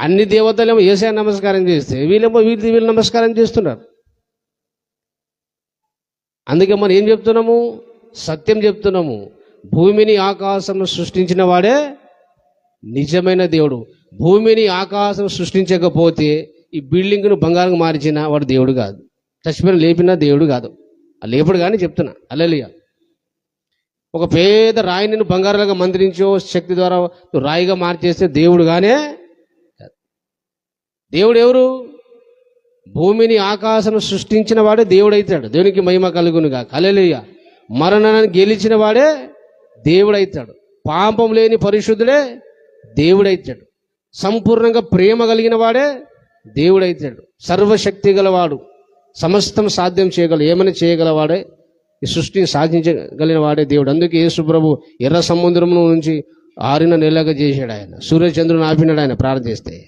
అన్ని దేవతలేమో యేసయ్య నమస్కారం చేస్తే వీళ్ళు నమస్కారం చేస్తున్నారు. అందుకే మనం ఏం చెప్తున్నాము? సత్యం చెప్తున్నాము. భూమిని ఆకాశం సృష్టించిన వాడే నిజమైన దేవుడు. భూమిని ఆకాశం సృష్టించకపోతే ఈ బిల్డింగ్ను బంగారం మార్చిన వాడు దేవుడు కాదు. చచ్చిపోయిన లేపిన దేవుడు కాదు. లేపుడు కానీ చెప్తున్నా. హల్లెలూయా. ఒక పేద రాయిని నువ్వు బంగారాలుగా మంత్రించో శక్తి ద్వారా నువ్వు రాయిగా మార్చేస్తే దేవుడు గానే కాదు. దేవుడు ఎవరు? భూమిని ఆకాశం సృష్టించిన వాడే దేవుడైతాడు. దేవునికి మహిమ కలుగునుగా. హల్లెలూయా. మరణాన్ని గెలిచిన వాడే దేవుడైతాడు. పాపం లేని పరిశుద్ధుడే దేవుడైతాడు. సంపూర్ణంగా ప్రేమ కలిగిన వాడే దేవుడైతాడు. సర్వశక్తి గలవాడు, సమస్తం సాధ్యం చేయగలడు, ఏమైనా చేయగలవాడే, ఈ సృష్టిని సాధించగలిగిన వాడే దేవుడు. అందుకే యేసు ప్రభు ఎర్ర సముద్రం నుంచి ఆరిన నెలగా చేశాడు. ఆయన సూర్యచంద్రుని ఆపినాడు ఆయన ప్రార్థన చేస్తే.